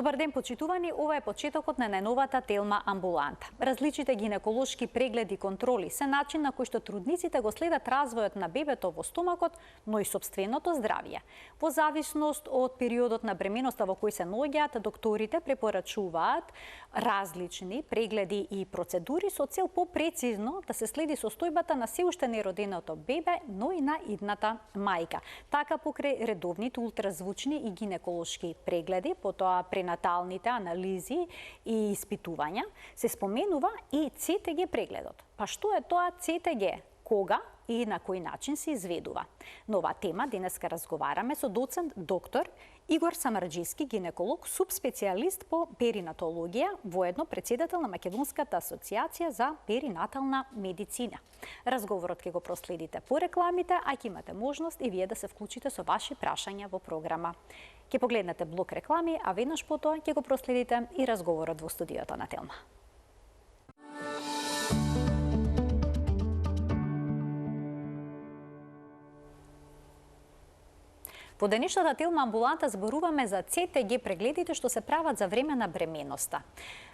Добар ден, почитувани, ова е почетокот на најновата Телма амбуланта. Различите гинеколошки прегледи и контроли се начин на кој што трудниците го следат развојот на бебето во стомакот, но и сопственото здравје. Во зависност од периодот на бременоста во кој се наоѓаат, докторите препорачуваат различни прегледи и процедури со цел попрецизно да се следи состојбата на се уште нероденото бебе, но и на идната мајка. Така покрај редовните ултразвучни и гинеколошки прегледи, потоа пренаталните анализи и испитувања, се споменува и ЦТГ прегледот. Па што е тоа ЦТГ? Кога и на кој начин се изведува? На оваа тема денеска разговараме со доцент доктор Игор Самарџиски, гинеколог, субспецијалист по перинатологија, воедно председател на Македонската асоциација за перинатална медицина. Разговорот ќе го проследите по рекламите, а ќе имате можност и вие да се вклучите со ваши прашања во програма. Ќе погледнете блок реклами, а веднаш потоа ќе го проследите и разговорот во студиото на Телма. Во денешната Телма амбуланта зборуваме за ЦТГ прегледите што се прават за време на бременоста.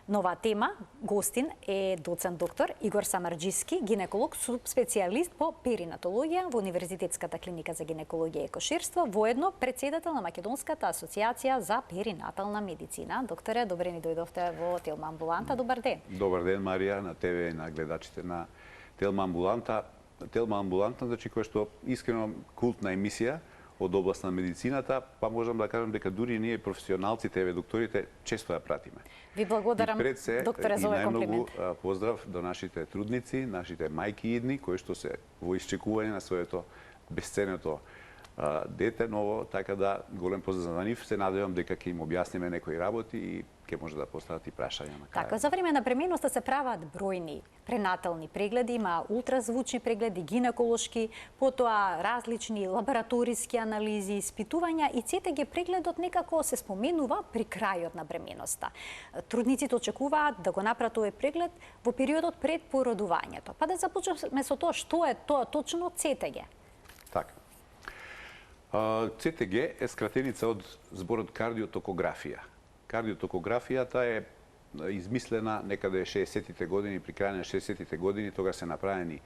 На оваа тема гостин е доцент доктор Игор Самарџиски, гинеколог, субспецијалист по перинатологија во Универзитетската клиника за гинекологија и акушерство, воедно председател на Македонската асоциација за перинатална медицина. Докторе, добре ни дојдовте во Телма амбуланта. Добар ден. Добар ден, Марија, на тебе и на гледачите на Телма амбуланта. Телма амбуланта, значи која што искрено култна емисија од област на медицината, па можам да кажам дека дури ние професионалците, докторите, често ја пратиме. Ви благодарам, докторе, за овој комплимент. И најмногу поздрав до нашите трудници, нашите мајки идни, кои што се во исчекување на своето бесценето дете ново, така да голем поздрав за нив. Се надевам дека ќе им објасниме некои работи и ќе може да постават и прашања на крај. Така, за време на бременоста се прават бројни пренатални прегледи, има ултразвучни прегледи, гинеколошки, потоа различни лабораториски анализи, испитувања и ЦТГ прегледот некако се споменува при крајот на бременоста. Трудниците очекуваат да го направат овој преглед во периодот пред породувањето. Па да започнеме со тоа што е тоа точно ЦТГ. Така. ЦТГ е скратеница од зборот кардиотокографија. Кардиотокографијата е измислена некаде 60-тите години, при крај на 60-тите години, тога се направени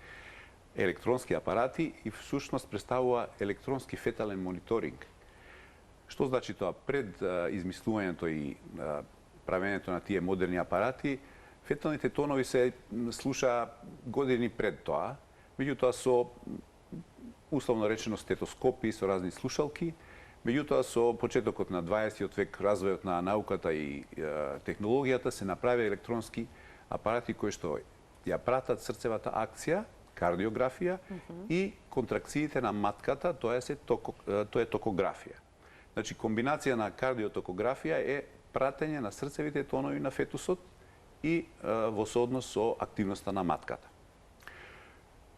електронски апарати и всушност представува електронски фетален мониторинг. Што значи тоа? Пред измислувањето и правењето на тие модерни апарати, феталните тонови се слуша години пред тоа, меѓутоа со условно речено стетоскопи, со разни слушалки. Меѓутоа, со почетокот на 20 век, развојот на науката и технологијата, се направи електронски апарати кои што ја пратат срцевата акција, кардиографија и контракциите на матката, тоа е токографија. Значи, комбинација на кардиотокографија е пратење на срцевите тонови на фетусот и во сооднос со активноста на матката.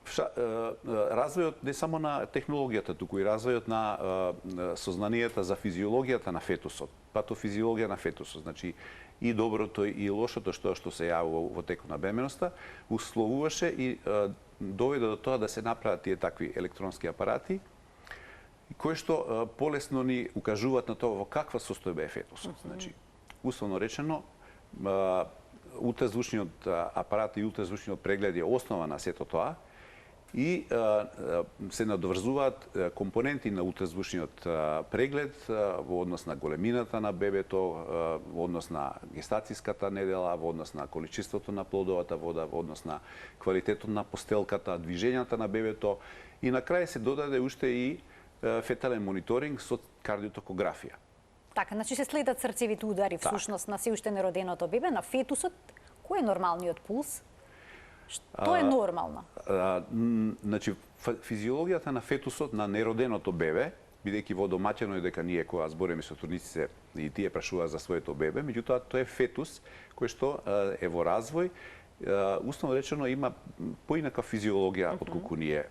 Развојот не само на технологијата, туку и развојот на сознанијата за физиологијата на фетусот, патофизиологија на фетусот, значи и доброто и лошото што се јавува во текот на бременоста, условуваше и доведе до тоа да се направат тие такви електронски апарати, кои што полесно ни укажуваат на тоа во каква состојба е фетусот. Значи, условно речено, ултразвучниот апарат и ултразвучниот преглед е основа на сето тоа, и се надврзуваат компоненти на ултразвучниот преглед во однос на големината на бебето, во однос на гестацијската недела, во однос на количеството на плодовата вода, во однос на квалитетот на постелката, движењата на бебето и на крај се додаде уште и фетален мониторинг со кардиотокографија. Така, значи се следат срцевите удари всушност на се уште нероденото бебе, на фетусот. Кој е нормалниот пулс? Што е нормално? Значи, физиологијата на фетусот на нероденото бебе, бидејќи во домаќено е дека ние кога збориме со трудниците и тие прашуваат за своето бебе, меѓутоа тоа е фетус кој што е во развој, условно речено има поинаква физиологија отколку ние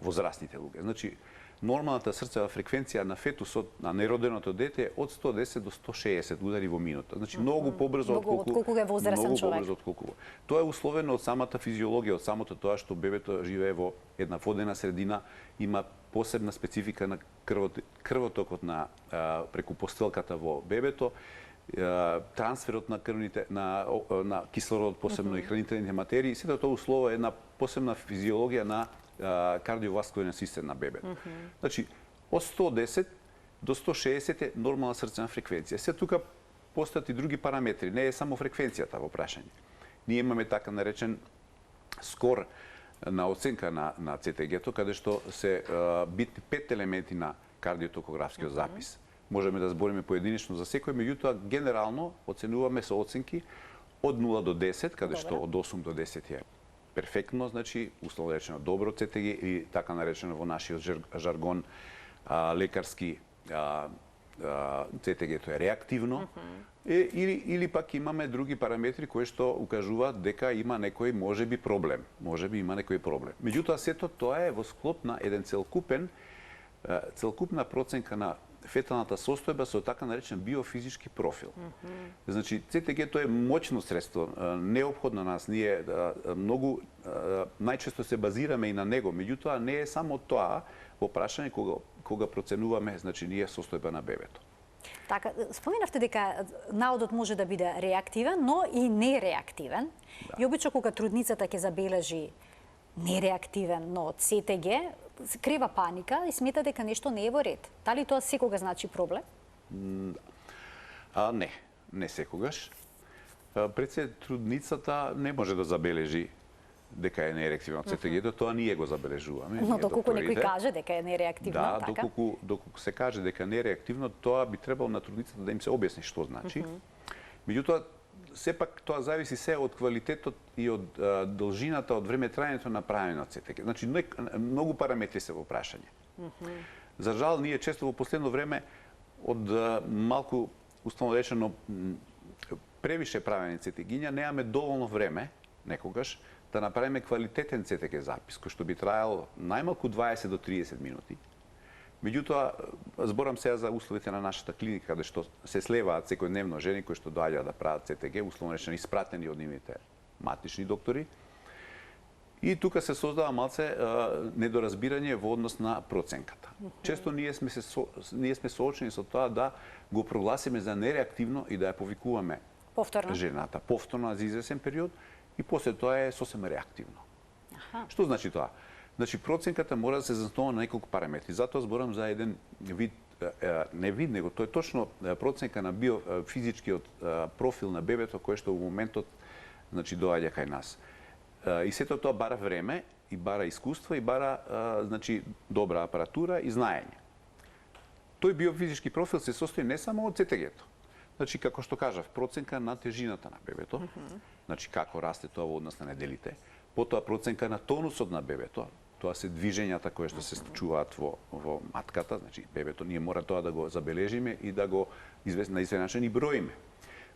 возрастните луѓе. Значи, нормалната срцева фреквенција на фетусот, на нероденото дете е од 110 до 160 удари во минута. Значи многу побрзо отколку е возрастен човек. Тоа е условено од самата физиологија, од самото тоа што бебето живее во една водена средина, има посебна специфика на крвотокот на преку постелката во бебето, трансферот на крвните на кислород, посебно и хранителните материи, сето тоа условува една посебна физиологија на кардиоваскуларен систем на бебето. Значи, од 110 до 160 е нормална срцена фреквенција. Се тука постојат и други параметри, не е само фреквенцијата во прашање. Ние имаме така наречен скор на оценка на ЦТГ-то, каде што се битни 5 елементи на кардиотокографскиот запис. Можеме да збориме поединечно за секој, меѓутоа генерално оценуваме со оценки од 0 до 10, каде што од 8 до 10 е перфектно, значи условно речено добро ЦТГ или така наречено во нашиот жаргон лекарски ЦТГ-то е реактивно. Или пак имаме други параметри кои што укажуваат дека има некој можеби проблем. Можеби има некој проблем. Меѓутоа сето тоа е во склоп на еден целокупна проценка на феталната состојба со така наречен биофизички профил. Значи, ЦТГ-то е моќно средство, неопходно нас. Ние многу најчесто се базираме и на него, меѓутоа не е само тоа во прашање кога проценуваме, значи, ние состојба на бебето. Така, споменавте дека наодот може да биде реактивен, но и нереактивен. Да. И обично кога трудницата ќе забележи нереактивен, но ЦТГ, крива паника и смета дека нешто не е во ред. Дали тоа секогаш значи проблем? Не секогаш. Пред се трудницата не може да забележи дека е нереактивно ЦТГ, тоа ние го забележуваме. Но доколку некој каже дека е нереактивно, да, така? доколку се каже дека не е реактивно, тоа би требало на трудницата да им се објасни што значи. Меѓутоа, сепак тоа зависи се од квалитетот и од должината, од време траењето на правење на ЦТГ. Значи, многу параметри се во прашање. За жал, ние често во последно време од малку, условно речено, превише правење ЦТГ-ња, немаме доволно време, некогаш, да направиме квалитетен ЦТГ запис, кој што би траел најмалку 20 до 30 минути. Меѓутоа, зборам сега за условите на нашата клиника, каде што се слеваат секојдневно жени кои што доаѓаат да прават ЦТГ, условно речено испратени од нивните матични доктори. И тука се создава малце недоразбирање во однос на проценката. Често ние сме соочени со тоа да го прогласиме за нереактивно и да ја повикуваме жената повторно за извесен период и после тоа е сосема реактивно. Што значи тоа? Значи, проценката мора да се заснова на неколку параметри. Затоа зборам за еден вид, не вид, него тоа е точно проценка на биофизичкиот профил на бебето, кој што во моментот, значи, доаѓа кај нас. И сето тоа бара време, и бара искуство, и бара, значи, добра апаратура и знаење. Тој биофизички профил се состои не само од ЦТГ-то. Значи, како што кажав, проценка на тежината на бебето, значи како расте тоа во однос на неделите, потоа проценка на тонусот на бебето, тоа се движењата кои што се случуваат во матката, значи бебето ние мора тоа да го забележиме и да го на известен начин и броиме.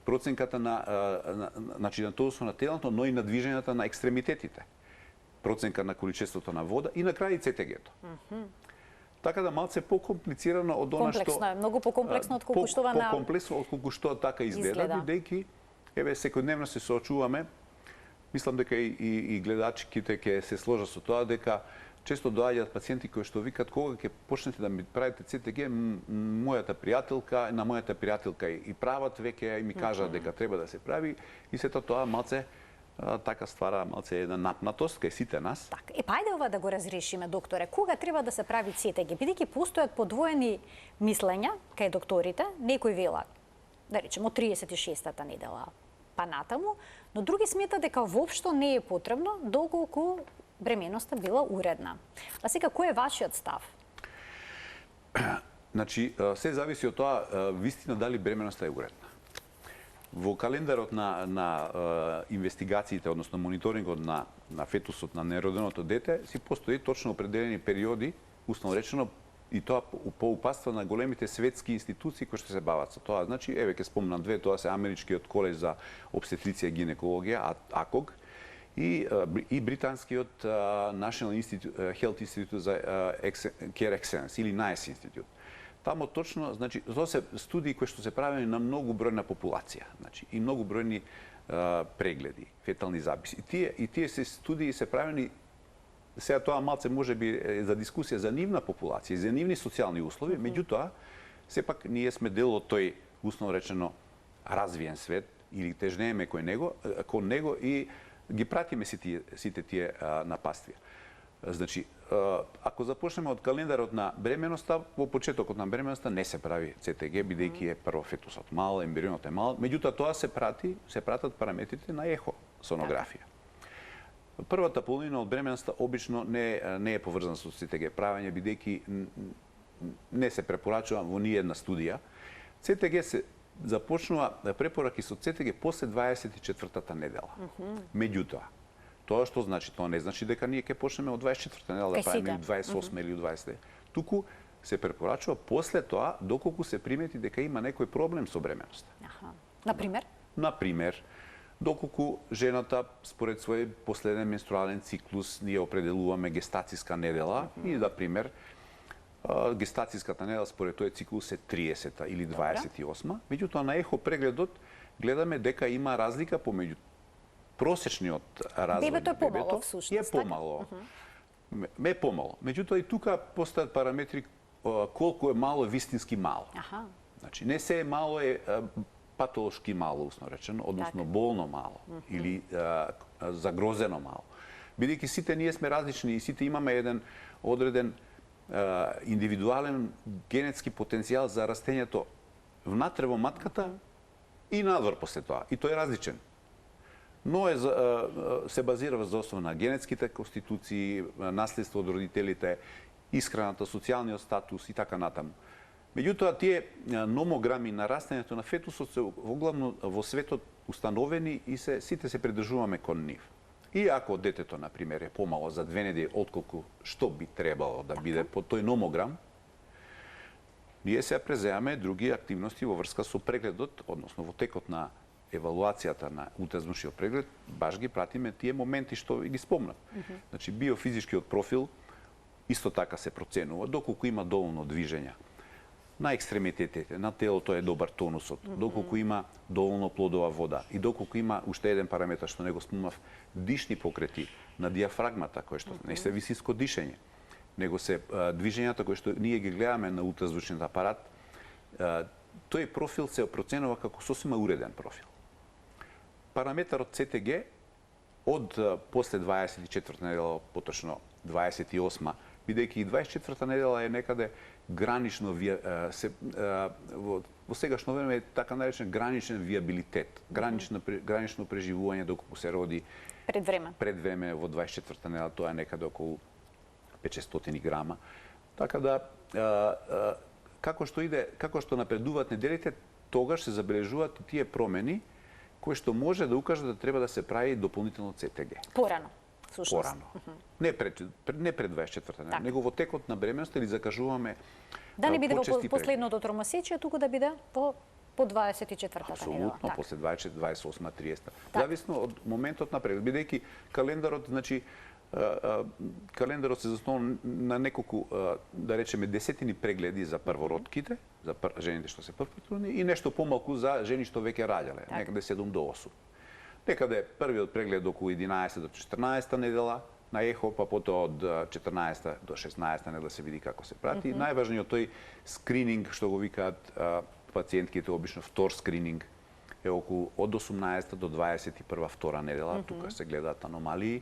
Проценката значи на тонусот на телото, но и на движењата на екстремитетите. Проценка на количеството на вода и на крај ЦТГ-то. Така да малце покомплицирано од она што комплексно е, многу покомплексно отколку што покомплексно отколку што така изгледа, бидејќи еве секојдневно се соочуваме. Мислам дека и гледачките ќе се сложат со тоа дека често доаѓаат пациенти кои што викаат кога ќе почнете да ми правите ЦТГ, мојата пријателка и прават веќе и ми кажа дека треба да се прави и сето тоа малце така ствара малце една напнатост кај сите нас. Така. Ајде ова да го разрешиме, докторе. Кога треба да се прави ЦТГ? Бидејќи постојат подвоени мислења кај докторите, некои велат, да речеме, од 36-та недела па натаму, но други сметат дека воопшто не е потребно доколку бременоста била уредна. А сега, кој е вашиот став? Значи, се зависи од тоа вистина дали бременоста е уредна. Во календарот на инвестигациите, односно мониторингот на фетусот на нероденото дете, си постои точно определени периоди, условно речено, и тоа по упатство на големите светски институции кои што се бават со тоа. Значи, еве ќе спомнам две, тоа се Америчкиот колеж за обстетриција и гинекологија, АКОГ, и британскиот National Health Institute за Care Excellence, или NICE институт. Тамо точно, значи, тоа се студии кои што се правени на многу бројна популација, значи, и многу бројни прегледи, фетални записи. И тие се студии се правени, сега тоа малце може би за дискусија за нивна популација, за нивни социјални услови, меѓутоа, сепак ние сме дел од тој, условно речено, развиен свет или тежнееме кон него и ги пратиме сите тие напаствија. Значи, ако започнеме од календарот на бременоста, во почетокот на бременоста не се прави ЦТГ, бидејќи е прво фетусот мал, ембрионот е мал, меѓутоа тоа се пратат параметрите на ехосонографија. Првата половина од бременоста обично не е поврзана со ЦТГ правење, бидејќи не се препорачува во ниедна студија. ЦТГ се започнува препораки со ЦТГ после 24-та недела. Меѓутоа, тоа што значи, тоа не значи дека ние ќе почнеме од 24-та недела да правиме 28 или 20. Туку се препорачува после тоа доколку се примети дека има некој проблем со бременоста. Например? Например, доколку жената според свој последен менструален циклус ние определуваме гестацијска недела и да пример гестацијската недела според тој циклус е 30-та или 28-ма, меѓутоа на ехо прегледот гледаме дека има разлика помеѓу просечниот развој бебето на бебето е помало. Е помало. Меѓутоа и тука постојат параметри колку е мало е вистински мало. Значи не се е мало е патолошки мало, усно речено, односно болно мало или загрозено мало. Бидејќи сите ние сме различни и сите имаме еден одреден индивидуален генетски потенцијал за растењето внатре во матката и надвор после тоа. И тој е различен. Но се базира во основа на генетските конституции, наследство од родителите, исхраната, социјалниот статус и така натаму. Меѓутоа, тие номограми на растењето на фетусот се воглавно во светот установени и сите се придржуваме кон нив. И ако детето, например, е помало за 2 недели отколку што би требало да биде по тој номограм, ние се преземаме други активности во врска со прегледот, односно во текот на евалуацијата на ултразвучниот преглед, баш ги пратиме тие моменти што ги спомнав. Значи, биофизичкиот профил исто така се проценува, доколку има доволно движења на екстремитетите, на телото е добар тонусот, доколку има доволно плодова вода и доколку има уште еден параметар што не го спомнав, дишни покрети на диафрагмата, кој што не се висинско дишење, него се движењата кои што ние ги гледаме на ултразвучниот апарат, тој профил се проценува како сосема уреден профил. Параметарот ЦТГ од после 24 недела, поточно 28, бидејќи и 24 недела е некаде гранично во сегашно време е така наречен граничен виабилитет, гранично преживување доколку се роди пред време во 24 недела, тоа е некаде околу 500 грама. Така да како што напредуваат неделите, тогаш се забележуваат и тие промени кои што може да укажат да треба да се прави дополнително ЦТГ. Порано. Порано. Не пред 24-та недела, него во текот на бременоста или закажуваме да не биде во последното тромесечие, туку да биде по 24-та недела. Апсолутно, после 24, 28, 30. Зависно од моментот на преглед, бидејќи календарот, значи календарот се заснова на неколку, да речеме, десетини прегледи за првородките, за жените што се првпотрудни и нешто помалку за жени што веќе раѓале, некаде 7 до 8. Некаде првиот преглед околу 11 до 14 недела на ехо, па потоа од 14 до 16 недела се види како се прати. Најважниот тој скрининг што го викаат пациентките, обично втор скрининг, е околу од 18 до 21-2 недела. Тука се гледаат аномалии,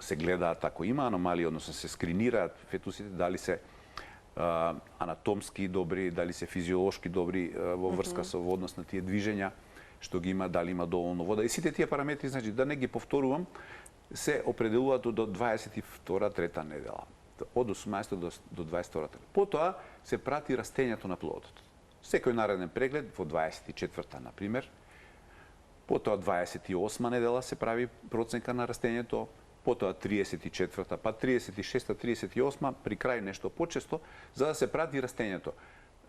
се гледаат ако има аномалии, односно се скринираат фетусите, дали се анатомски добри, дали се физиолошки добри во врска со однос на тие движења што ги има, дали има доволно вода. И сите тие параметри, значи, да не ги повторувам, се определуваат до 22-3 недела. Од 18 до 22-та. Потоа се прати растењето на плодот. Секој нареден преглед во 24-та, например, потоа 28 недела се прави проценка на растењето, потоа 34-та, па 36-та, 38-та, при крај нешто почесто, за да се прати растењето.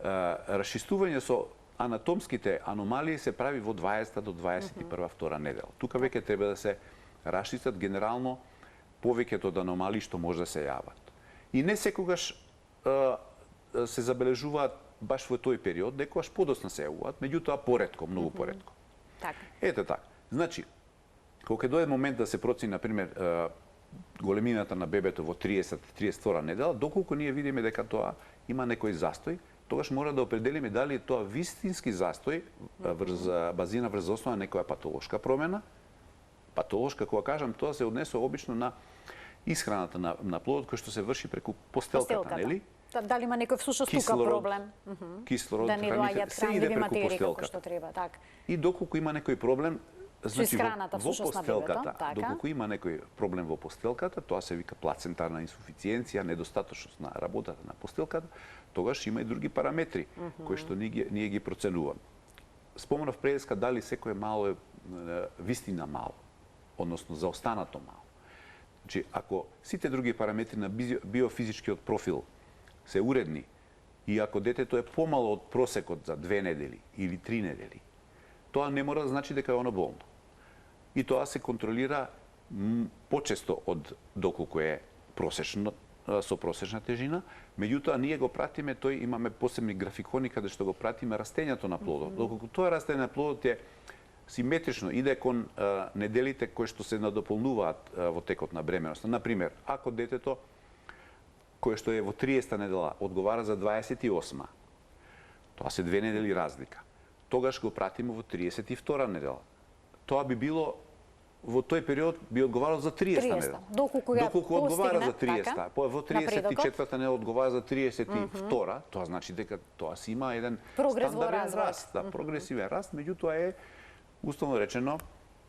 Расчистување со анатомските аномалии се прави во 20 до 21-2 недела. Тука веќе треба да се расчистат генерално повеќето од аномалии што може да се јават. И не секогаш се забележуваат баш во тој период, некогаш подоцна се јавуваат, меѓутоа поретко, многу поретко. Ете така. Значи, кога ќе дојде момент да се процени, например, големината на бебето во 30-32 недела, доколку ние видиме дека тоа има некој застој, тогаш мора да определиме дали е тоа вистински застој базина врз основа на некоја патолошка промена. Патолошка, кога кажам, тоа се однесува обично на исхраната на плодот кој што се врши преку постелката, нели? Дали има некој всушност тука проблем? Кислород, да не доаѓаат хранливи материи како што треба, така. И доколку има некој проблем, значи во постелката, така. доколку има некој проблем во постелката, тоа се вика плацентарна инсуфициенција, недостаточност на работата на постелката, тогаш има и други параметри кои што ние ги проценуваме. Споменав преска дали секое мало е вистина мало, односно заостанато мало. Значи, ако сите други параметри на биофизичкиот профил се уредни и ако детето е помало од просекот за 2 недели или 3 недели, тоа не мора да значи дека е оно болно. И тоа се контролира почесто од доколку е просечно, со просечна тежина, меѓутоа ние го пратиме, тој имаме посебни графикони каде што го пратиме растењето на плодот. Доколку тоа растење на плодот е симетрично, иде кон неделите кои што се надополнуваат во текот на бременоста. Например, ако детето кое што е во 30-та недела одговара за 28-ма, тоа се 2 недели разлика. Тогаш го пратиме во 32-та недела. Тоа би било во тој период би одговарал за 30-та недела. Доколку одговара за 30-та, во 34-та недела одговара за 32-та, тоа значи дека тоа си има еден стандарден раст, прогресивен раст, меѓутоа е уставно речено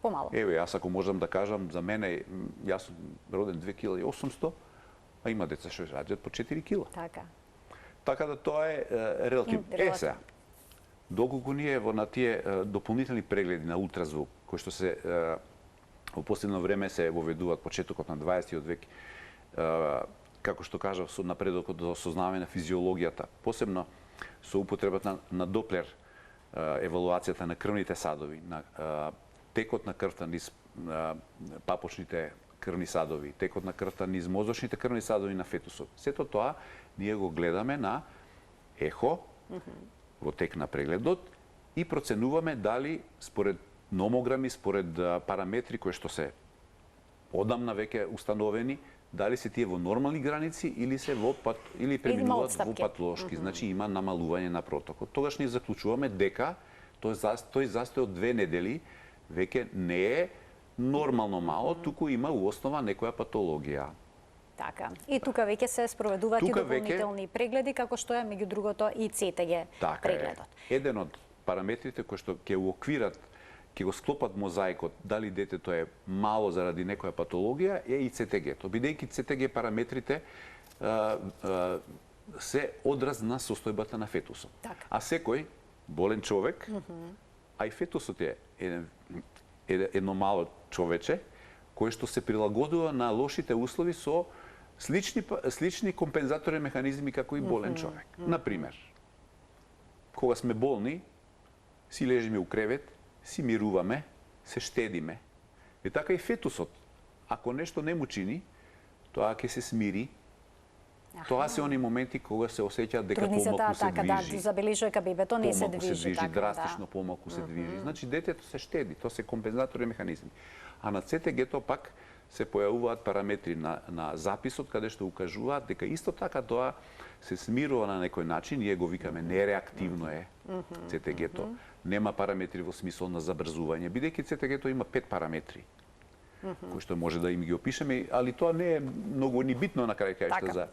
помало. Еве, јас ако можам да кажам, за мене, јас сум роден 2800, а има деца што раѓаат по 4 кила. Така да тоа е релативно. Сега, доколку ние на тие дополнителни прегледи на ултразвук, кои што се во последно време се воведуваат почетокот на 20-тиот век, како што кажав, со напредокот до осознавање на физиологијата, посебно со употребата на Доплер, евалуацијата на крвните садови, на текот на крвта низ папочните крвни садови, текот на крвта низ мозочните крвни садови на фетусот. Сето тоа ние го гледаме на ехо во тек на прегледот и проценуваме дали според номограми, според параметри кои што се одамна веќе установени, дали се тие во нормални граници или се или преминуваат во патолошки, значи има намалување на протокот. Тогаш ние заклучуваме дека тој застој од 2 недели веќе не е нормално мало, туку има у основа некоја патологија. Така. И тука веќе се спроведуваат и дополнителни прегледи, како што е меѓу другото и ЦТГ прегледот. Еден од параметрите кои што ќе уоквират, ќе го склопат мозаикот дали детето е мало заради некоја патологија е и ЦТГ-то. Бидејќи ЦТГ параметрите се одраз на состојбата на фетусот. А секој болен човек, а и фетусот е едно мало човече, кое што се прилагодува на лошите услови со слични компензаторни механизми како и болен човек. Например, кога сме болни, си лежиме у кревет, си мируваме, се штедиме. И така и фетусот, ако нешто не му чини, тоа ќе се смири. Тоа се они моменти кога се осеќа дека помалку се движи. Да, забележува дека бебето не се движи. Драстично помалку се движи. Значи детето се штеди, тоа се компензаторни механизми. А на ЦТГ-то пак се појавуваат параметри на записот каде што укажуваат дека исто така тоа се смирува на некој начин, ние го викаме нереактивно е ЦТГ-то. Нема параметри во смисол на забрзување, бидејќи ЦТГ-то има 5 параметри кои што може да им ги опишеме, али тоа не е многу ни битно на крај кај за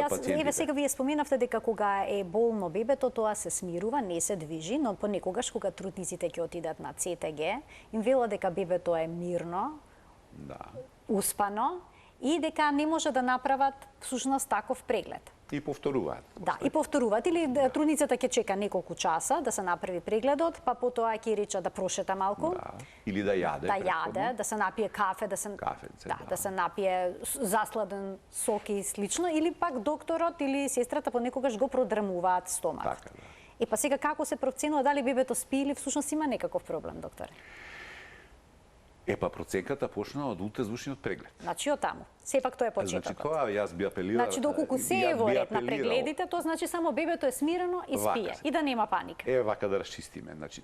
пациентите. Еве сега вие споменавте дека кога е болно бебето тоа се смирува, не се движи, но понекогаш кога трудниците ќе отидат на ЦТГ, им велат дека бебето е мирно, успано и дека не може да направат всушност таков преглед. И повторуваат. Да, и повторуваат. Или трудницата ќе чека неколку часа да се направи прегледот, па потоа ќе рече да прошета малку. Или да јаде. Да јаде, да се напие кафе, да се напие засладен сок и слично, или пак докторот или сестрата понекогаш го продремуваат стомакот. Така, да. И па сега како се проценува дали бебето спи или всушност има некаков проблем, докторе? Проценката почна од ултразвучниот преглед. Значи од таму. Сепак тоа е почетокот. Значи тоа јас би апелирал. Значи доколку се е во ред на прегледите, тоа значи само бебето е смирено и спие и да нема паника. Вака да расчистиме, значи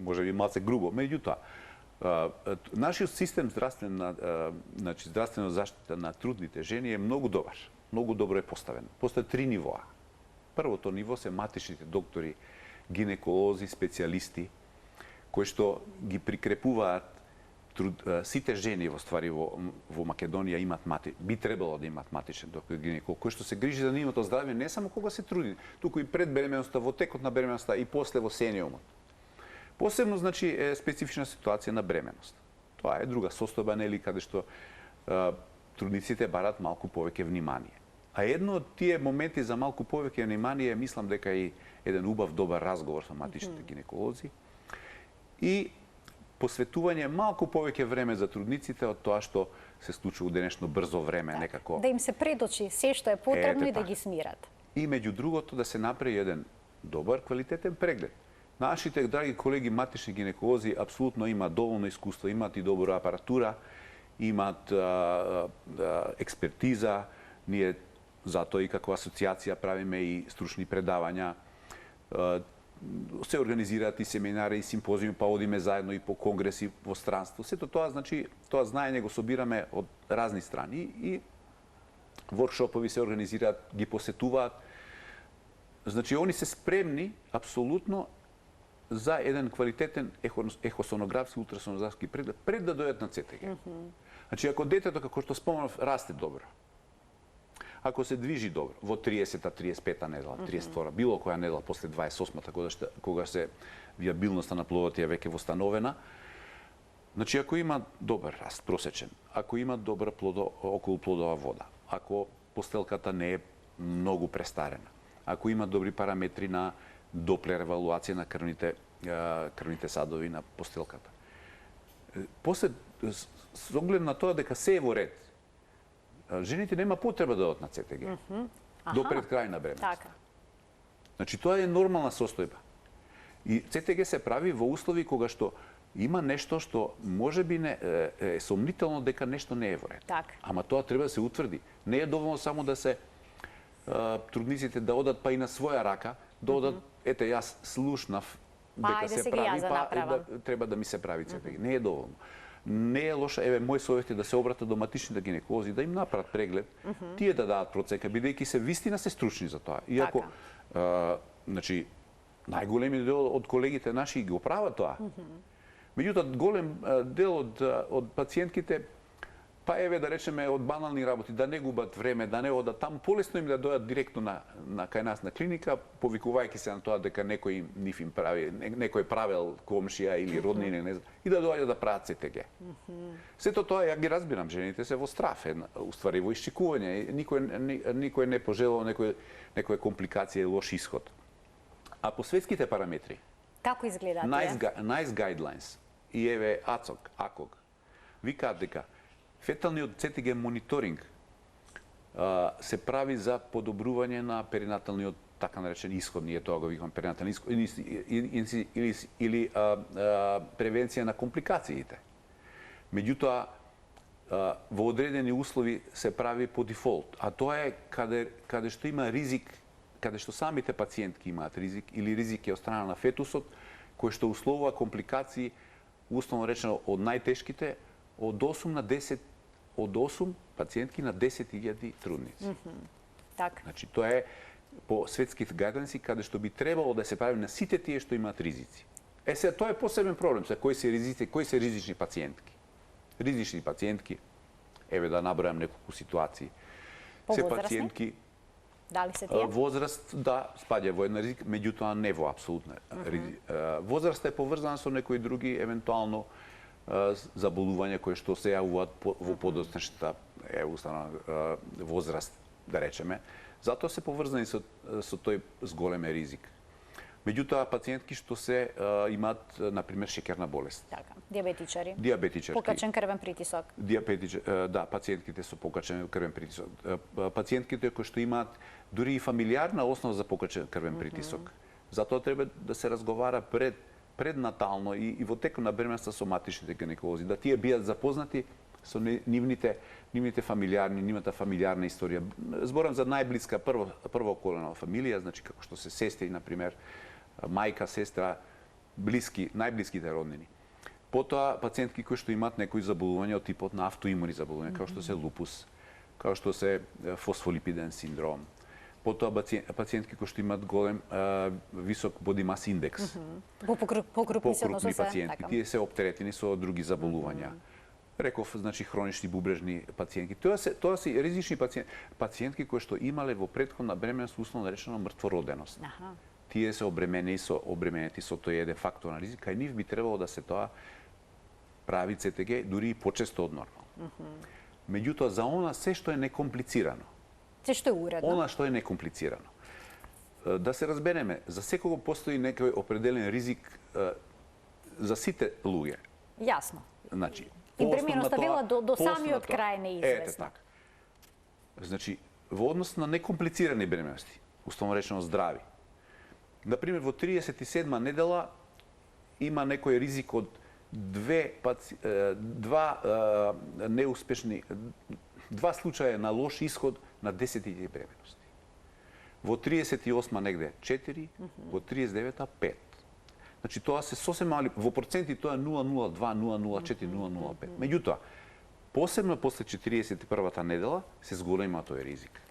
може би малце грубо, меѓутоа нашиот систем здравствена заштита на трудните жени е многу добар. Многу добро е поставен. Постои 3 нивоа. Првото ниво се матичните доктори, гинеколози, специјалисти, кои што ги прикрепуваат сите жени во ствари во Македонија имаат би требало да имаат матичен доктор гинеколог кој што се грижи за нивното здравје не само кога се труди, туку и пред беременоста, во текот на беременоста и после во сениумот. Посебно значи е специфична ситуација на бременост. Тоа е друга состојба нели каде што трудниците барат малку повеќе внимание. А едно од тие моменти за малку повеќе внимание мислам дека е еден убав добар разговор со матичните гинеколози и посветување малку повеќе време за трудниците од тоа што се случува у денешно брзо време некако. Да им се предочи се што е потребно и да ги смират. И меѓу другото да се направи еден добар квалитетен преглед. Нашите драги колеги матични гинеколози апсолутно имаат доволно искуство, имаат и добра апаратура, имаат експертиза. Ние затоа и како асоциација правиме и стручни предавања. Се организираат и семинари и симпозиуми, па одиме заедно и по конгреси во странство. Сето тоа значи тоа знаење го собираме од разни страни и воркшопови се организираат, ги посетуваат. Значи они се спремни апсолутно за еден квалитетен ехосонографски ултрасонографски преглед пред да дојдат на ЦТГ. Значи ако детето како што споменав расте добро, ако се движи добро во 30-та, 35-та недела, 32-та, било која недела после 28-та кога се виабилноста на плодот е веќе востановена, значи ако има добар раст просечен, ако има добра околуплодова вода, ако постелката не е многу престарена, ако има добри параметри на доплер евалуација на крвните садови на постелката. После, с оглед на тоа дека се е во ред, жените нема потреба да одат на ЦТГ до пред крај на бременоста. Значи тоа е нормална состојба. И ЦТГ се прави во услови кога што има нешто што можеби е сомнително дека нешто не е во ред. Ама тоа треба да се утврди. Не е доволно само да се трудниците да одат па и на своја рака, да одат, ете јас слушнав дека се прави, па треба да ми се прави ЦТГ. Не е доволно. Не е лоша, мој совет е да се обратат до матичните гинеколози, да им направат преглед, тие да дадат процека, бидејќи се вистина се стручни за тоа. Иако, значи, најголемиот дел од колегите наши го прават тоа. Меѓутоа, голем дел од пациентките, па да речеме од банални работи, да не губат време, да не одат таму, полесно им да дојдат директно на кај нас на клиника, повикувајќи се на тоа дека некој нив им прави, некој правел комшија или роднина, не знам, и да доаѓаат да прават ЦТГ. Сето тоа ја ги разбирам, жените се во страф, уствари во исчекување, никој не пожелал некоја компликација и лош исход. А по светските параметри, како изгледаат? NICE guidelines и ACOG викаат дека феталниот ЦТГ мониторинг се прави за подобрување на перинаталниот така наречен исход, ние тоа го викаме перинатален исход, или превенција на компликациите. Меѓутоа, во одредени услови се прави по дефолт, а тоа е каде што има ризик, каде што самите пациентки имаат ризик или ризик е од страна на фетусот, кој што условува компликации, условно речено од најтешките, од 8 пациентки на 10.000 трудници. Значи, тоа е по светските гајденси каде што би требало да се прави на сите тие што имаат ризици. Сега, тоа е посебен проблем, кои се ризици, кои се ризични пациентки. Ризични пациентки, да набројам неколку ситуации. Се пациентки, дали се тие? Возраст, да, спаѓа во една ризик, меѓутоа не во апсолутна ризик. Возраст е поврзана со некои други, евентуално, заболувања кои што се јавуваат во подоцнешната возраст, да речеме. Затоа се поврзани со тој зголеме ризик. Меѓутоа, пациентки што се имаат, например, шеќерна болест. Така, диабетичари. Диабетичарки. Покачен крвен притисок. Да, пациентките со покачен крвен притисок. Пациентките кои што имаат дури и фамилиарна основа за покачен крвен притисок. Затоа треба да се разговара преднатално и во текот на бременоста со матичните гинеколози, да тие бидат запознати со нивната фамилиарна историја. Зборам за најблиска првоколенова фамилија, значи како што се сестри, например, мајка, сестра, најблиските роднини. Потоа пациентки кои што имаат некои заболувања од типот на автоимуни заболувања, како што се лупус, како што се фосфолипиден синдром, потоа пациентки кои што имаат висок body mass index. Покрупни се Покрупни пациентки, тие се оптеретени со други заболувања. Реков, значи, хронични бубрежни пациентки. Тоа се ризични пациентки кои што имале во претходна бременост условно речено мртвороденост. Тие се обременети со тој еден фактор на ризик, кај нив би требало да се тоа прави ЦТГ дури и почесто од нормално. Меѓутоа, за она се што е некомплицирано, се што е уредно, она што е некомплицирано, да се разбереме, за секого постои некој определен ризик за сите луѓе. Јасно. Значи, и бременоста била до самиот крај неизвестна. Така. Значи, во однос на некомплицирани бременности, условно речено здрави. Например, во 37-ма недела има некој ризик од два случаја на лош исход на 10 бременности. Во 38-ма негде 4, во 39-та 5. Значи тоа се сосем мали, во проценти тоа е 0,02, 0,04, 0,05. Меѓутоа, посебно после 41-та недела се зголема тој ризик.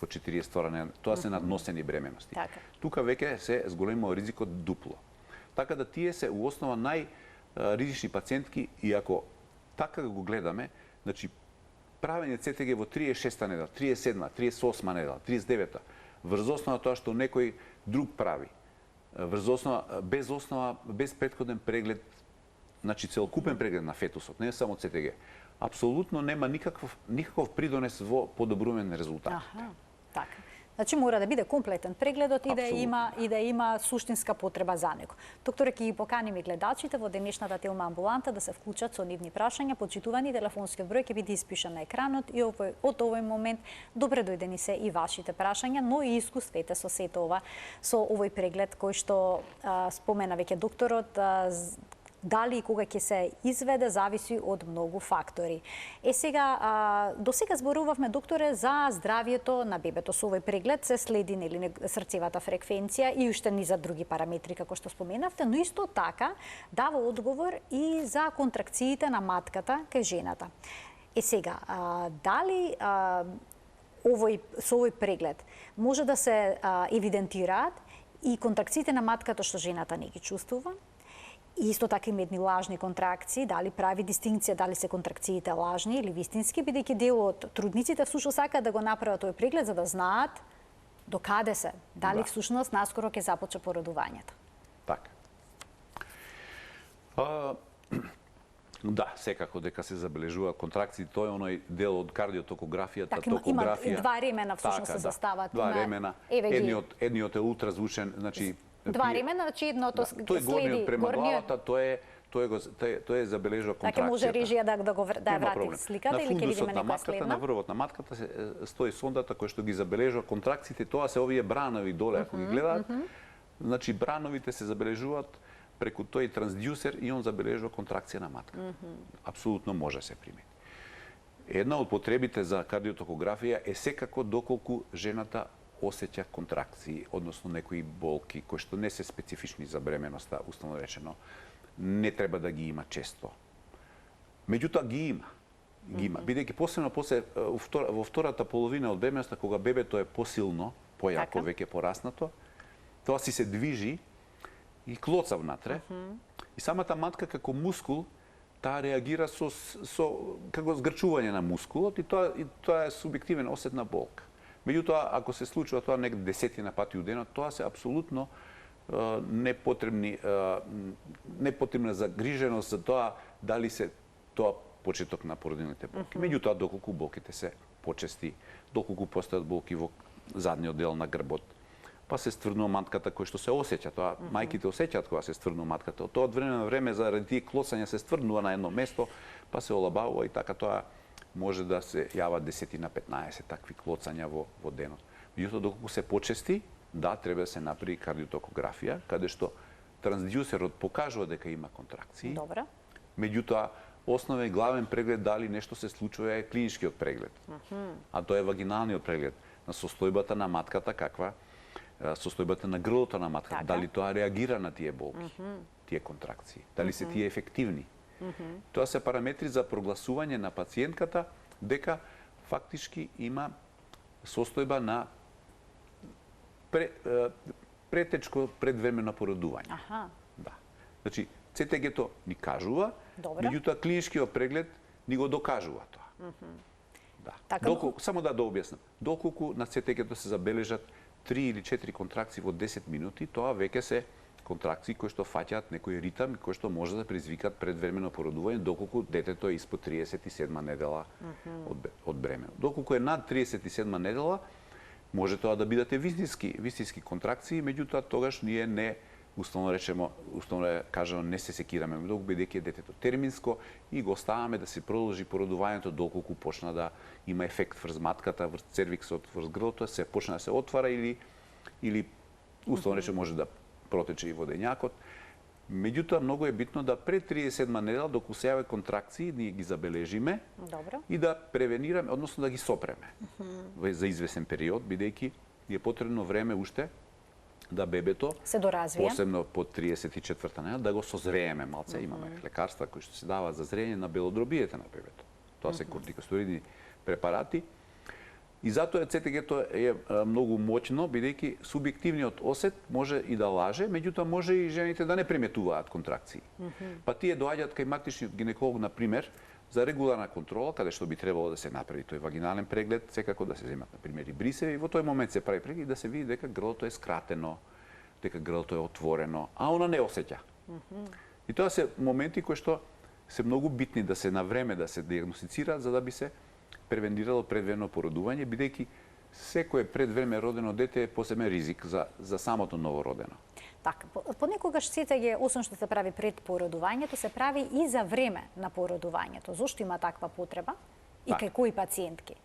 Во 42-та недела, тоа се надносени бременности. Тука веќе се зголема ризикот дупло. Така да тие се у основа најризични пациентки и ако така го гледаме, значи правење ЦТГ во 36-та недела, 37-та, 38-та недела, 39-та, врз основа тоа што некој друг прави, без основа, без претходен преглед, значи целокупен преглед на фетусот, не само ЦТГ, апсолутно нема никаков придонес во подобрување на резултатите. Така. Значи мора да биде комплетен прегледот и да има суштинска потреба за него. Докторе, ќе ги поканим гледачите во денешната Телма амбуланта да се вклучат со нивни прашања. Почитувани, телефонскиот број ќе биде испишан на екранот и од овој момент добре дојдени се и вашите прашања, но и искуствете со сето ова, со овој преглед кој што спомена веќе докторот, дали и кога ќе се изведе зависи од многу фактори. Сега, до сега зборувавме, докторе, за здравието на бебето. Со овој преглед се следи срцевата фреквенција и уште низа други параметри, како што споменавте, но исто така дава одговор и за контракциите на матката кај жената. Сега, дали со овој преглед може да се евидентираат и контракциите на матката што жената не ги чувствува? И исто така има едни лажни контракции, дали прави дистинкција, дали се контракциите лажни или вистински, бидејќи дел од трудниците всушност сакаат да го направат тој преглед за да знаат до каде се, дали всушност наскоро ќе започне породувањето. Така. Да, секако дека се забележува контракции, тој е оној дел од кардиотокографијата, токографија. Има два ремена всушност се застават. Два ремена, едниот е ултразвучен, значи два ремена, значи едното следи горниот према главата, тој е забележува контракцијата. Така може режија да ја врати сликата или ќе видиме некоја следна? На врвот на матката стои сондата која што ги забележува контракциите, тоа се овие бранови доле, ако ги гледаат, значи брановите се забележуваат преку тој трансдюсер и он забележува контракција на матката. Апсолутно може се примети. Една од потребите за кардиотокографија е секако доколку жената осеќа контракции, односно некои болки кои што не се специфични за бременоста, условно речено, не треба да ги има често. Меѓутоа ги има. Бидејќи посебно во втората половина од бременоста, кога бебето е посилно, појако, веќе пораснато, тоа си се движи и клоца внатре, и самата матка како мускул, таа реагира со како згрчување на мускулот и тоа е субјективен осет на болка. Меѓутоа, ако се случува тоа некаде десетина пати у денот, тоа се апсолутно непотребна загриженост за тоа дали се тоа почеток на породилните болки. Меѓутоа, доколку болките се почести, доколку постојат болки во задниот дел на грбот, па се стврнува матката кој што се осеќа, тоа мајките осеќаат кога се стврнува матката. Тоа од време на време заради тие клоцања се стврнува на едно место, па се олабавува и така тоа може да се јава 10-15 такви клоцања во денот. Меѓутоа, доколку се почести, да, треба да се направи кардиотокографија, каде што трансдюсерот покажува дека има контракции. Добро. Меѓутоа, основен и главен преглед дали нешто се случува е клиничкиот преглед. А тоа е вагиналниот преглед на состојбата на матката, каква состојбата на грлото на матката, дали тоа реагира на тие болки, тие контракции, дали се тие ефективни. Тоа се параметри за прогласување на пациентката дека фактички има состојба на претечко предвремено породување. Аха. Да. Значи, ЦТГ-то ни кажува, Добро. меѓутоа клиничкиот преглед ни го докажува тоа. Да. Така, Само да објаснам. Доколку на ЦТГ-то се забележат 3 или 4 контракции во 10 минути, тоа веќе се контракции кои што фаќаат некој ритам и кои што може да предизвикат предвремено породување доколку детето е испод 37 недела од бремено. Доколку е над 37 недела, може тоа да бидат вистински контракции, меѓутоа тогаш ние не условно кажано не се секираме многу бидејќи е детето терминско и го оставаме да се продолжи породувањето доколку почна да има ефект врз матката, врз цервиксот, врз грлото, се почна да се отвара или условно речено може да протече и водењакот. Меѓутоа, многу е битно да пред 37 недела, доколку се јават контракции, ние ги забележиме. Добро. И да превенираме, односно да ги сопреме за извесен период, бидејќи е потребно време уште да бебето се доразвие, посебно по 34-та недела, да го созрееме малце. Имаме лекарства кои што се даваат за зрење на белодробиите на бебето. Тоа се кортикостероидни препарати. И затоа ЦТГ-то е многу моќно, бидејќи субјективниот осет може и да лаже, меѓутоа може и жените да не приметуваат контракции. Па тие доаѓаат кај мактичниот гинеколог, на пример, за регуларна контрола, каде што би требало да се направи тој вагинален преглед, секако да се земат, на пример, и брисеви, и во тој момент се прави преглед и да се види дека грлото е скратено, дека грлото е отворено, а она не осеќа. И тоа се моменти кои што се многу битни да се на време да се диагностицираат, за да би се превенирало предвремено породување, бидејќи секое предвреме родено дете е посебен ризик за самото новородено. Така, понекогаш ЦТГ, освен што се прави пред породувањето, се прави и за време на породувањето. Зошто има таква потреба? И кај кои пациентки?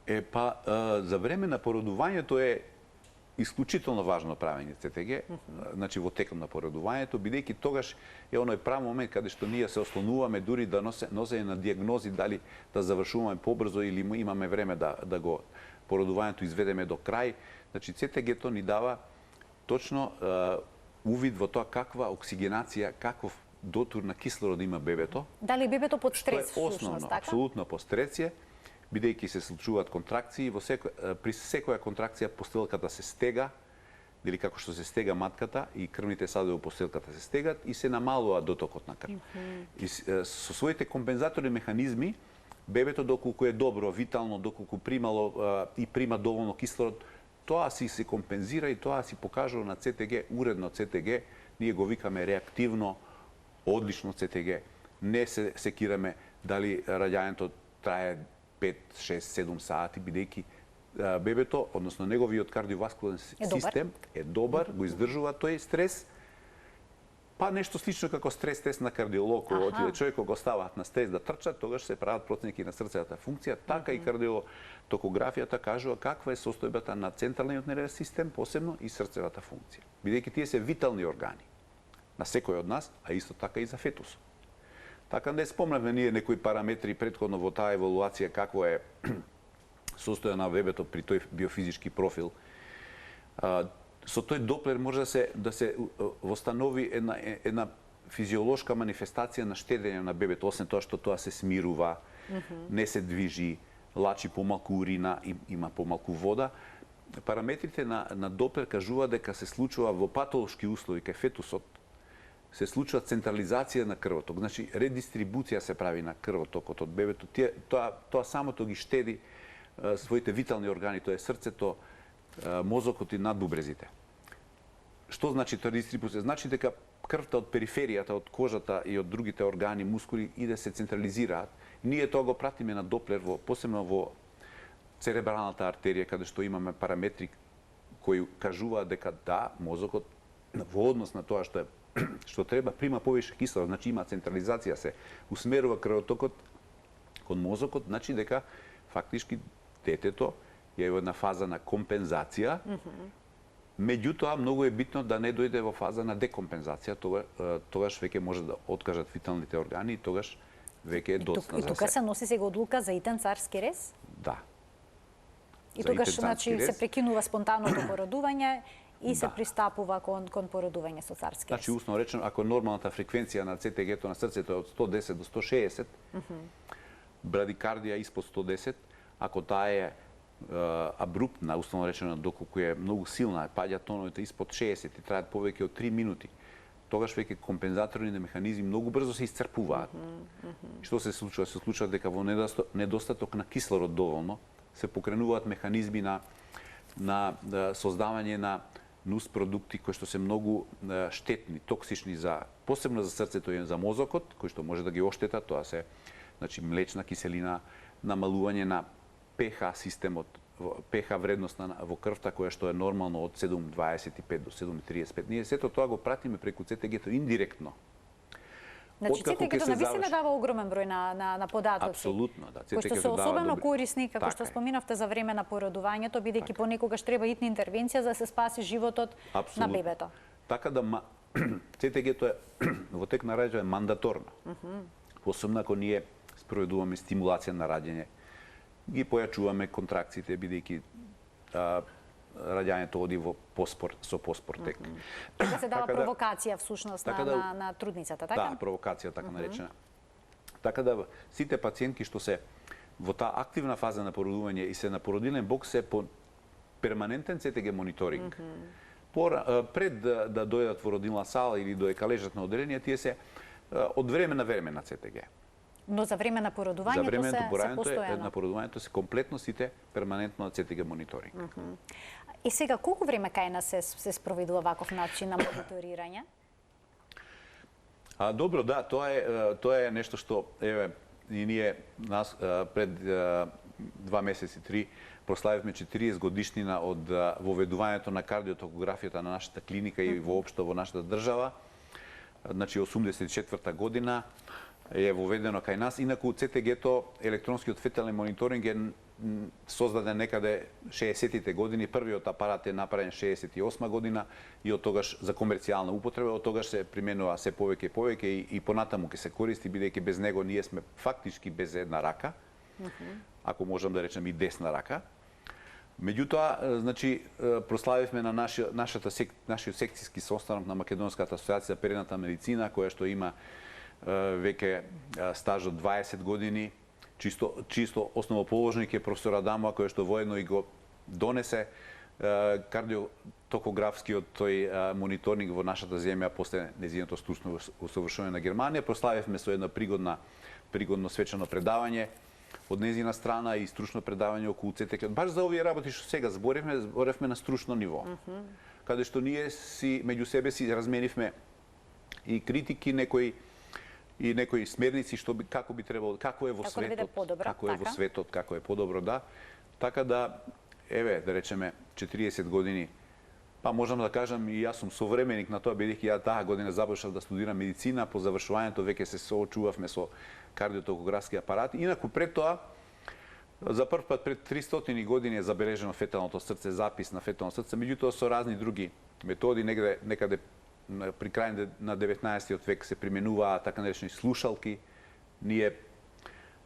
За време на породувањето е исклучително важно правење ЦТГ, значи во текот на породувањето, бидејќи тогаш е оној прав момент каде што ние се ослонуваме дури да носење на диагнози, дали да завршуваме побрзо или имаме време да го породувањето изведеме до крај. Значи ЦТГ-то ни дава точно увид во тоа каква оксигенација, каков дотур на кислород има бебето. Дали бебето под стрес, што е основно, така? апсолутно под стрес е, бидејќи се случуваат контракции, при секоја контракција постелката се стега, или како што се стега матката и крвните садови во постелката се стегат и се намалува дотокот на крв. И со своите компензаторни механизми, бебето доколку е добро, витално, доколку примало и прима доволно кислород, тоа си се компензира и тоа си покажува на ЦТГ, уредно ЦТГ, ние го викаме реактивно, одлично ЦТГ. Не се секираме дали раѓањето трае 5, 6, 7 сати, бидејќи бебето, односно неговиот кардиоваскуларен систем е добар, го издржува тој стрес. Па нешто слично како стрес тест на кардиолог, кога отиде човек го ставаат на стрес да трчат, тогаш се прават проценки на срцевата функција, така и кардиотокографијата кажува каква е состојбата на централниот нервен систем, посебно и срцевата функција. Бидејќи тие се витални органи на секој од нас, а исто така и за фетусот. Така не спомнавме ние некои параметри претходно во таа евалуација какво е состојба на бебето при тој биофизички профил. Со тој доплер може да се востанови една физиолошка манифестација на штедење на бебето, освен тоа што тоа се смирува, не се движи, лачи помалку урина, има помалку вода. Параметрите на доплер кажува дека се случува во патолошки услови кај фетусот, се случува централизација на крвоток, значи редистрибуција се прави на крвотокот од бебето. Тоа самото ги штеди своите витални органи, тоа е срцето, мозокот и надбубрезите. Што значи тоа дистрибуција? Значи дека крвта од периферијата, од кожата и од другите органи, мускули иде се централизираат. Ние тоа го пратиме на доплер, посебно во церебралната артерија, каде што имаме параметри кои кажуваат дека да, мозокот во однос на тоа што треба прима повеќе кислород, значи има централизација, се усмерува крвотокот кон мозокот, значи дека фактички детето е во една фаза на компензација. Меѓутоа, многу е битно да не дојде во фаза на декомпензација, тогаш веќе може да откажат виталните органи и тогаш веќе е доцна за се. И тука се носи сега одлука за итен царски рез? Да. И тогаш значи се прекинува спонтанното породување и се пристапува кон породување со царски рез. Значи, условно речено, ако нормалната фреквенција на ЦТГ-то на срцето е од 110 до 160, брадикардија испод 110, ако таа е абруптна, условно речено, доколку е многу силна, паѓа тоновите испод 60 и траат повеќе од 3 минути, тогаш веќе компензаторните механизми многу брзо се исцрпуваат. Што се случува? Се случува дека во недостаток на кислород доволно се покренуваат механизми на создавање на нус продукти кои што се многу штетни, токсични посебно за срцето и за мозокот, кои што може да ги оштетат, тоа се млечна киселина, намалување на pH системот, pH вредноста во крвта која што е нормално од 7,25 до 7,35. Ние сето тоа го пратиме преку ЦТГ-то индиректно. Значи ЦТГ-то навистина дава огромен број на податоци. Апсолутно, да. Кои што се особено корисни, како што споминавте за време на породувањето, бидејќи понекогаш треба итна интервенција за да се спаси животот на бебето. Така да ЦТГ-то е во тек на раѓање е мандаторно. Посебно ако ние спроведуваме стимулација на раѓање, ги појачуваме контракциите, бидејќи раѓањето оди со поспор тек. Така се дава провокација всушност на трудницата, така? Да, провокација така наречена. Така да сите пациентки што се во таа активна фаза на породување и се на породилен бокс се по перманентен ЦТГ мониторинг. Пред да дојдат во родилна сала или доека лежат на оделение, тие се од време на време на ЦТГ. Но за време на породувањето се постојано. На породувањето се комплетно сите перманентно на ЦТГ мониторинг. И сега колку време кај нас се спроведува ваков начин на мониторирање? Добро, да, тоа е нешто што еве и ние пред 2 месеци 3 прославивме 40 годишнина од воведувањето на кардиотокографијата на нашата клиника и воопшто во нашата држава. Значи 84-та година е воведено кај нас. Инаку ЦТГ-то, електронскиот фетален мониторинг е создаден некаде 60-тите години. Првиот апарат е направен 68 година и од тогаш за комерцијална употреба, од тогаш се применува се повеќе и повеќе и понатаму ќе се користи, бидејќи без него ние сме фактички без една рака, ако можам да речем и десна рака. Меѓутоа, значи, прославивме на нашиот секцијски состанок на Македонската асоциација за перинатална медицина, која што има веќе стаж од 20 години, чисто основоположник е професор Адамова, кој што воедно и го донесе кардиотокографскиот тој мониторинг во нашата земја после нејзиното стручно усовршување на Германија. Прославивме со едно пригодно свечено предавање од нејзина страна и стручно предавање околу ЦТГ. Баш за овие работи што сега зборевме на стручно ниво. Каде што ние меѓу себе си разменивме и критики, некои смерници како би требало, како е во светот, како е подобро, да. Така да, еве, да речеме, 40 години, па можам да кажам и јас сум современик на тоа, бидејќи ја таа година започнав да студирам медицина, по завршувањето веќе се соочувавме со кардиотокографски апарати. Инаку пред тоа, за прв пат пред 300 години е забележено феталното срце, запис на фетално срце, меѓутоа со разни други методи, некаде при крај на 19 век се применуваа така наречени слушалки. Ние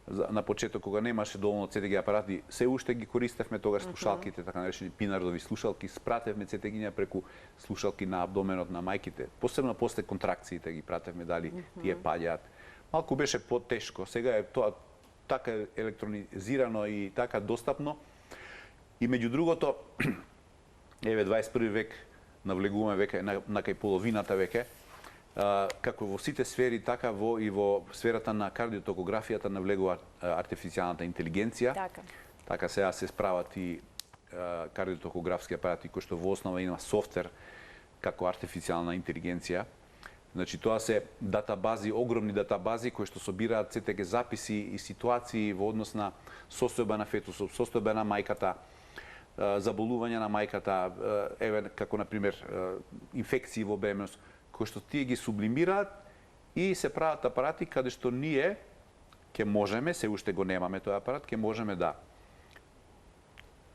на почеток, кога немаше доволно ЦТГ апарати, се уште ги користевме тогаш слушалките, така наречени пинардови слушалки, спратевме ЦТГ при слушалки на абдоменот на мајките. Посебно после контракциите ги пратевме дали тие паѓаат. Малку беше потешко. Сега е тоа така електронизирано и така достапно. И меѓу другото, еве 21 век навлегуваме веќе на кај половината веќе, како во сите сфери, така и во сферата на кардиотокографијата навлегува артифицијалната интелигенција. Така сега се справат и кардиотокографски апарати кои што во основа има софтвер како артифицијална интелигенција. Значи тоа се датабази, огромни датабази кои што собираат ЦТГ записи и ситуации во однос на состојба на фетусот, состојба на мајката, заболување на мајката, еве како на пример инфекции во бременност, кои што тие ги сублимираат и се прават апарати каде што ние ќе можеме, се уште го немаме тој апарат, ќе можеме да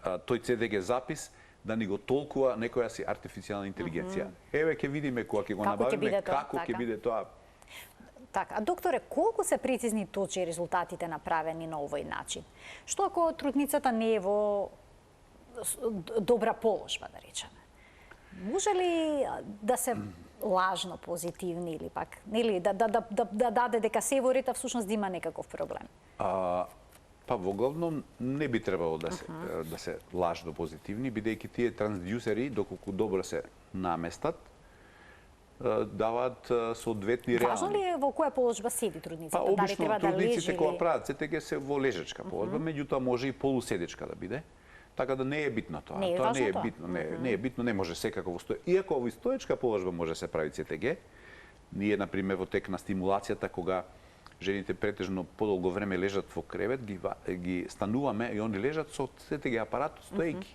тој ЦТГ запис да ни го толкува некоја си артифицијална интелигенција. Еве ќе видиме кога ќе го набавиме како ќе биде тоа. Така, докторе, колку се прецизни и точни резултатите направени на овој начин? Што ако трудницата не е во добра положба, да речеме? Може ли да се лажно позитивни или пак, нели да даде дека се во ред, а всушност да има некаков проблем? Па во главном не би требало да се лажно позитивни, бидејќи тие трансдюсери, доколку добро се наместат, даваат соодветни реални. Важно ли е во која положба седи трудницата? Па Дали обично треба да лежи трудниците кога или... прават ЦТГ се во лежачка положба, меѓутоа може и полуседечка да биде. Така да не е битно тоа. Не е тоа важно не е тоа? битно, не е битно, не може секако во стоечка. Иако во стоечка положба може да се прави ЦТГ, ние на пример во тек на стимулацијата кога жените претежно подолго време лежат во кревет, ги стануваме и они лежат со ЦТГ апарат стоејки.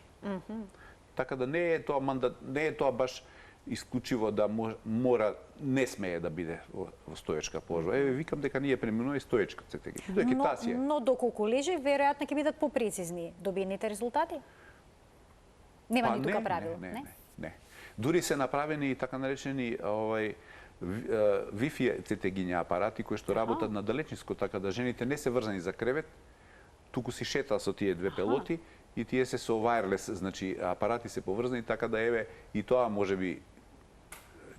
Така да не е тоа не е тоа баш исклучиво да мора, не смее да биде во стоечка положба. Еве викам дека ние преминуваме стоечка ЦТГ. Но доколку лежи, веројатно ќе бидат попрецизни добиените резултати? Нема ни тука правило, не. Дури се направени и така наречени Wi-Fi ЦТГ апарати кои што работат на далечинско, така да жените не се врзани за кревет, туку си шета со тие две пелоти и тие се со wireless, значи апарати се поврзани, така да еве и тоа можеби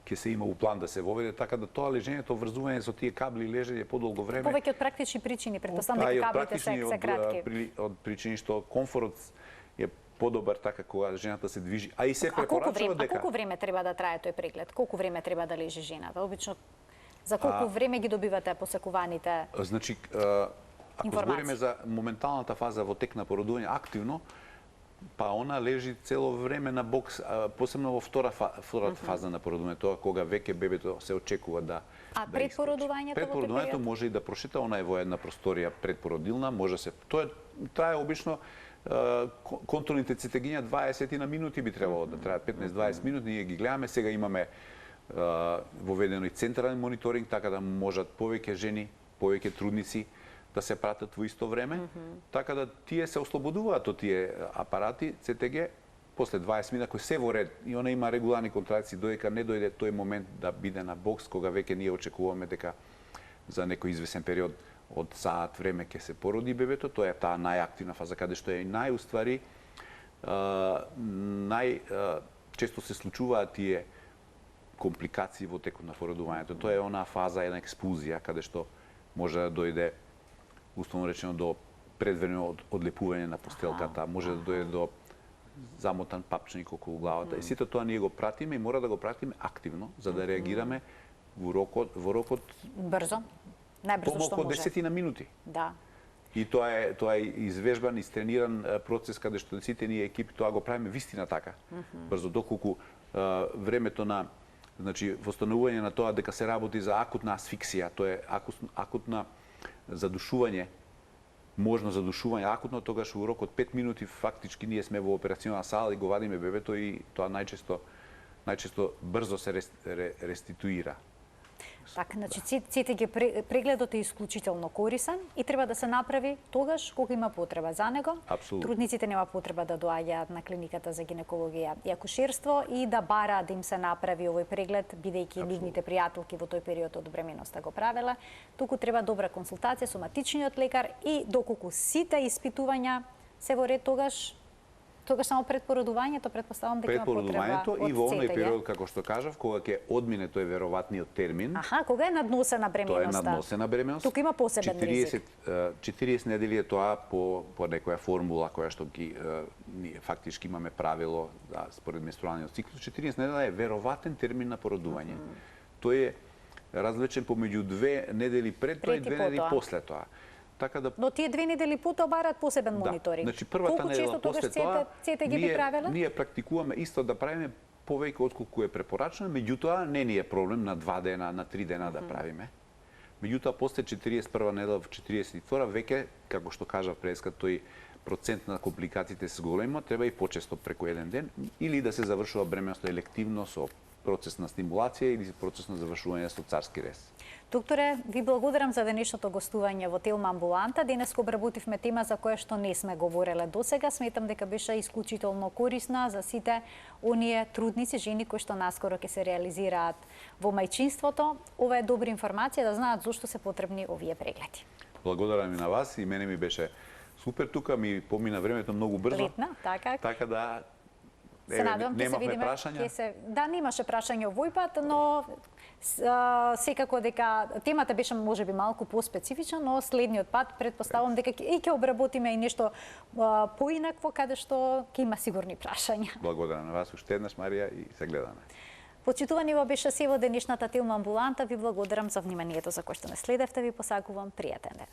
ќе се има у план да се воведе, така да тоа лежењето, врзување со тие кабли и лежење подолго време. Повеќе од практични причини, претпоставам дека каблите се кратки. Од причини што комфорот е подобар така кога жената се движи, а и се препорачува дека... колку време треба да трае тој преглед? Колку време треба да лежи жената? Обично за колку време ги добивате посекуваните? Значи, ако збориме за моменталната фаза во тек на породување активно, па она лежи цело време на бокс, посебно во втората фаза на породување, тоа кога веќе бебето се очекува да пред породувањето? Пред породувањето може и да прошета, она е во една просторија предпородилна, може се тоа трае обично контролните ЦТГ 20 на минути би требало да траат 15-20 минути, ние ги гледаме, сега имаме воведено и централен мониторинг, така да можат повеќе жени, повеќе трудници да се пратат во исто време, така да тие се ослободуваат од тие апарати ЦТГ после 20 минути, кој се во ред и она има регуларни контракции, додека не дојде тој момент да биде на бокс, кога веќе ние очекуваме дека за некој извесен период од саат време ќе се породи бебето, тоа е таа најактивна фаза каде што е најуствари често се случуваат тие компликации во текот на породувањето. Тоа е онаа фаза, една експузија каде што може да дојде условно речено до предвремено одлепување на постелката, може да дојде до замотан папчник околу главата. И сите тоа ние го пратиме и мора да го пратиме активно за да реагираме во рокот брзо. Најбрзо што помалку може. 10 минути. Да. И тоа е извежбан, истрениран процес каде што сите ние екипи тоа го правиме вистина така. Брзо, доколку времето на восстановување на тоа дека се работи за акутна асфиксија, тоа е акутна задушување, можно задушување акутно, тогаш во рок од 5 минути фактички ние сме во операционална сала и го вадиме бебето и тоа најчесто брзо се реституира. Така, значи ЦТГ прегледот е исклучително корисен и треба да се направи тогаш кога има потреба за него. Апсолутно. Трудниците нема потреба да доаѓаат на клиниката за гинекологија и акушерство и да бара да им се направи овој преглед, бидејќи нивните пријателки во тој период од бременоста го правеле. Туку треба добра консултација со матичниот лекар и доколку сите испитувања се во ред, тогаш само пред породувањето, претпоставам дека има потреба од Пред породувањето и во оној период, како што кажав, кога ќе одмине тој веројатниот термин. Кога е надносена бременоста. Тоа е надносена бременост. Тука има посебен ризик. 40 недели е тоа по некоја формула која што ние фактички имаме правило според менструалниот циклус. 40 недела е веројатен термин на породување. Тој е различен помеѓу 2 недели пред тоа и 2 недели после тоа. Така да... Но тие 2 недели потоа бараат посебен мониторинг. Значи првата недела после тоа ние практикуваме исто да правиме повеќе отколку е препорачено, меѓутоа не ни е проблем на 2 дена, на 3 дена да правиме. Меѓутоа после 41 недела, во 42 веќе, како што кажав преска, тој процент на компликациите се голема, треба и почесто преку еден ден или да се завршува бременоста елективно со процес на стимулација или процес на завршување со царски рез. Докторе, ви благодарам за денешното гостување во Телма амбуланта. Денес обработивме тема за која што не сме говореле досега. Сметам дека беше исклучително корисна за сите оние трудници, жени кои што наскоро ќе се реализираат во мајчинството. Ова е добра информација да знаат зошто се потребни овие прегледи. Благодарам и на вас и мене ми беше супер тука, ми помина времето многу брзо. Летна, така. Така да Се надевам ќе се немавме видиме. прашања? Да, немаше прашање овој пат, но секако дека темата беше можеби малку поспецифична, но следниот пат претпоставувам дека ќе обработиме и нешто поинакво каде што ќе има сигурни прашања. Благодарам на вас уште еднаш, Марија, и се гледаме. Почитувани, ова беше се во денешната Телма амбуланта. Ви благодарам за вниманието за кое што не следевте. Ви посакувам пријатен ден.